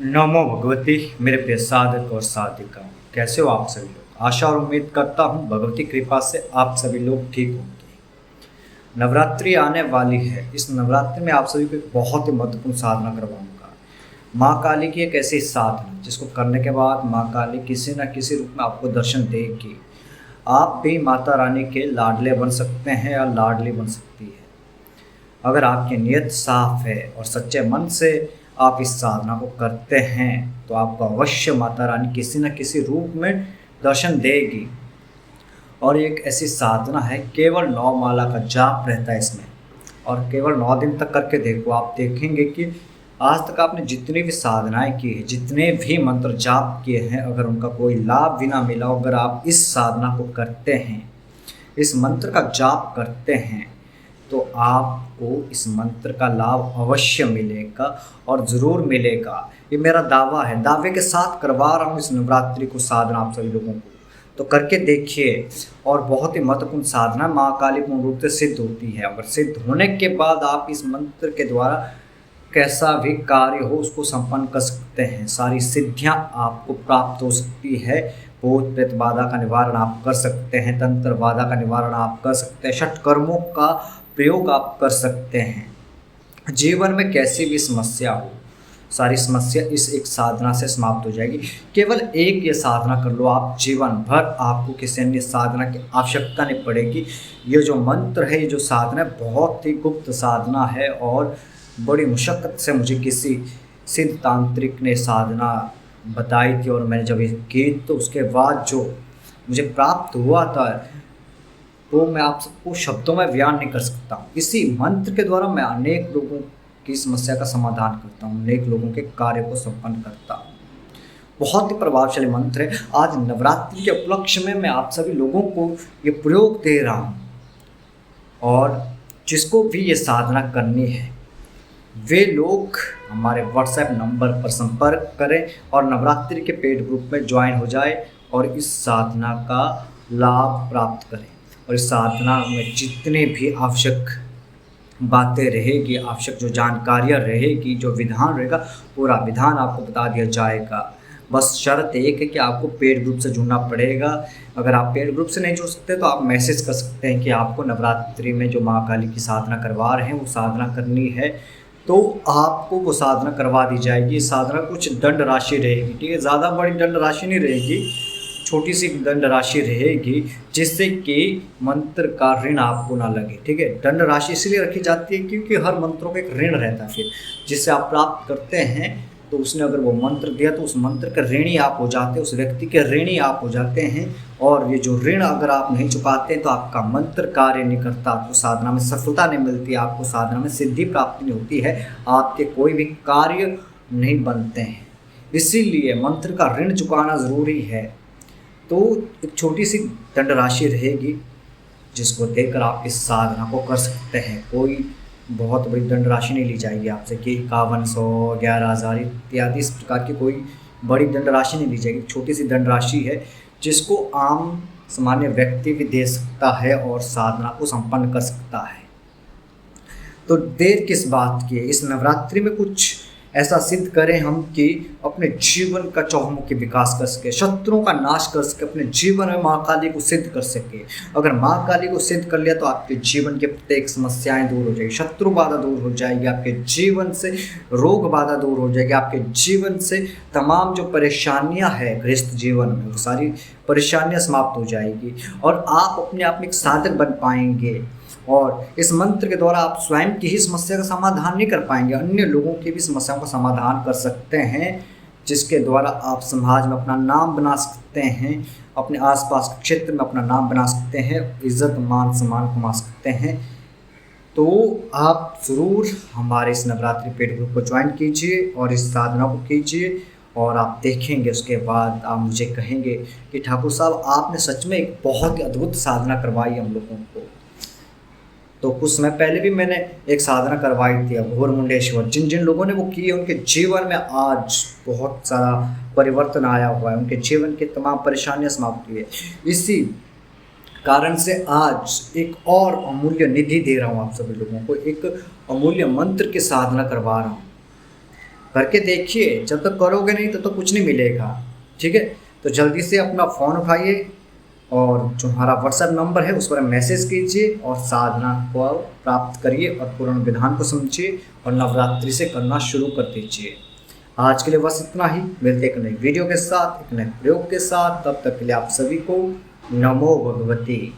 नमो भगवती। मेरे प्रिय साधक और साधिका, कैसे हो आप सभी लोग। आशा और उम्मीद करता हूँ भगवती कृपा से आप सभी लोग ठीक होंगे। नवरात्रि आने वाली है। इस नवरात्रि में आप सभी को एक बहुत ही महत्वपूर्ण साधना करवाऊंगा। माँ काली की एक ऐसी साधना जिसको करने के बाद माँ काली किसी न किसी रूप में आपको दर्शन देगी। आप भी माता रानी के लाडले बन सकते हैं या लाडली बन सकती है। अगर आपकी नीयत साफ है और सच्चे मन से आप इस साधना को करते हैं तो आपको अवश्य माता रानी किसी न किसी रूप में दर्शन देगी। और एक ऐसी साधना है, केवल 9 माला का जाप रहता है इसमें, और केवल 9 दिन तक करके देखो। आप देखेंगे कि आज तक आपने जितनी भी साधनाएं की है, जितने भी मंत्र जाप किए हैं, अगर उनका कोई लाभ भी ना मिला, अगर आप इस साधना को करते हैं, इस मंत्र का जाप करते हैं, तो आपको इस मंत्र का लाभ अवश्य मिलेगा और ज़रूर मिलेगा। ये मेरा दावा है, दावे के साथ करवा रहा हूँ इस नवरात्रि को साधना आप सभी लोगों को, तो करके देखिए। और बहुत ही महत्वपूर्ण साधना माँ काली पूर्ण रूप से सिद्ध होती है। अगर सिद्ध होने के बाद आप इस मंत्र के द्वारा कैसा भी कार्य हो उसको संपन्न कर सकते हैं। सारी सिद्धियां आपको प्राप्त हो सकती है। भूत प्रेत बाधा का निवारण आप कर सकते हैं, तंत्र बाधा का निवारण आप कर सकते हैं, षट कर्मों का प्रयोग आप कर सकते हैं। जीवन में कैसी भी समस्या हो, सारी समस्या इस एक साधना से समाप्त हो जाएगी। केवल एक ये साधना कर लो, आप जीवन भर आपको किसी अन्य साधना की आवश्यकता नहीं पड़ेगी। ये जो मंत्र है, ये जो साधना है, बहुत ही गुप्त साधना है और बड़ी मुशक्क़त से मुझे किसी सिद्ध तांत्रिक ने साधना बताई थी। और मैंने जब ये की तो उसके बाद जो मुझे प्राप्त हुआ था तो मैं आप सबको शब्दों में बयान नहीं कर सकता हूँ। इसी मंत्र के द्वारा मैं अनेक लोगों की समस्या का समाधान करता हूँ, अनेक लोगों के कार्य को संपन्न करता हूँ। बहुत ही प्रभावशाली मंत्र है। आज नवरात्रि के उपलक्ष्य में मैं आप सभी लोगों को ये प्रयोग दे रहा हूँ, और जिसको भी ये साधना करनी है वे लोग हमारे व्हाट्सएप नंबर पर संपर्क करें और नवरात्रि के पेड ग्रुप में ज्वाइन हो जाए और इस साधना का लाभ प्राप्त करें। और इस साधना में जितने भी आवश्यक बातें रहेगी, आवश्यक जो जानकारियाँ रहेगी, जो विधान रहेगा, पूरा विधान आपको बता दिया जाएगा। बस शर्त एक है कि आपको पेड ग्रुप से जुड़ना पड़ेगा। अगर आप पेड ग्रुप से नहीं जुड़ सकते तो आप मैसेज कर सकते हैं कि आपको नवरात्रि में जो माँ काली की साधना करवा रहे हैं वो साधना करनी है, तो आपको वो साधना करवा दी जाएगी। साधना कुछ दंड राशि रहेगी, ठीक है, ज़्यादा बड़ी दंड राशि नहीं रहेगी, छोटी सी दंड राशि रहेगी, जिससे कि मंत्र का ऋण आपको ना लगे। ठीक है, दंड राशि इसलिए रखी जाती है क्योंकि हर मंत्रों का एक ऋण रहता है, फिर जिससे आप प्राप्त करते हैं तो उसने अगर वो मंत्र दिया तो उस मंत्र के ऋणी आप हो जाते हैं, उस व्यक्ति के ऋणी आप हो जाते हैं। और ये जो ऋण अगर आप नहीं चुकाते तो आपका मंत्र कार्य नहीं करता, आपको साधना में सफलता नहीं मिलती, आपको साधना में सिद्धि प्राप्ति नहीं होती है, आपके कोई भी कार्य नहीं बनते हैं। इसीलिए मंत्र का ऋण चुकाना ज़रूरी है। तो एक छोटी सी दंड राशि रहेगी जिसको देकर आप इस साधना को कर सकते हैं। कोई बहुत बड़ी दंड राशि नहीं ली जाएगी आपसे कि 5100, 11,000 इत्यादि इस प्रकार की कोई बड़ी दंड राशि नहीं ली जाएगी। छोटी सी दंड राशि है जिसको आम सामान्य व्यक्ति भी दे सकता है और साधना को संपन्न कर सकता है। तो देर किस बात की है, इस नवरात्रि में कुछ ऐसा सिद्ध करें हम कि अपने जीवन का चहुमुखी विकास कर सके, शत्रुओं का नाश कर सके, अपने जीवन में माँ काली को सिद्ध कर सके। अगर माँ काली को सिद्ध कर लिया तो आपके जीवन के प्रत्येक समस्याएं दूर हो जाएगी, शत्रु बाधा दूर हो जाएगी, आपके जीवन से रोग बाधा दूर हो जाएगी, आपके जीवन से तमाम जो परेशानियां हैं गृहस्थ जीवन में वो सारी परेशानियां समाप्त हो जाएगी और आप अपने आप में एक साधक बन पाएंगे। और इस मंत्र के द्वारा आप स्वयं की ही समस्या का समाधान नहीं कर पाएंगे, अन्य लोगों की भी समस्याओं का समाधान कर सकते हैं, जिसके द्वारा आप समाज में अपना नाम बना सकते हैं, अपने आसपास के क्षेत्र में अपना नाम बना सकते हैं, इज्जत मान सम्मान कमा सकते हैं। तो आप ज़रूर हमारे इस नवरात्रि पेड ग्रुप को ज्वाइन कीजिए और इस साधना को कीजिए, और आप देखेंगे उसके बाद आप मुझे कहेंगे कि ठाकुर साहब आपने सच में एक बहुत ही अद्भुत साधना करवाई हम लोगों को। तो कुछ समय पहले भी मैंने एक साधना करवाई थी अघोर मुंडेश्वर। जिन जिन लोगों ने वो की है उनके जीवन में आज बहुत सारा परिवर्तन आया हुआ है, उनके जीवन की तमाम परेशानियां समाप्त हुई है। इसी कारण से आज एक और अमूल्य निधि दे रहा हूँ आप सभी लोगों को, एक अमूल्य मंत्र की साधना करवा रहा हूँ। करके देखिए, जब तक करोगे नहीं तो कुछ नहीं मिलेगा। ठीक है, तो जल्दी से अपना फ़ोन उठाइए और जो हमारा व्हाट्सएप नंबर है उस पर मैसेज कीजिए और साधना को प्राप्त करिए और पूर्ण विधान को समझिए और नवरात्रि से करना शुरू कर दीजिए। आज के लिए बस इतना ही। मिलते एक नई वीडियो के साथ, एक नए प्रयोग के साथ। तब तक के लिए आप सभी को नमो भगवती।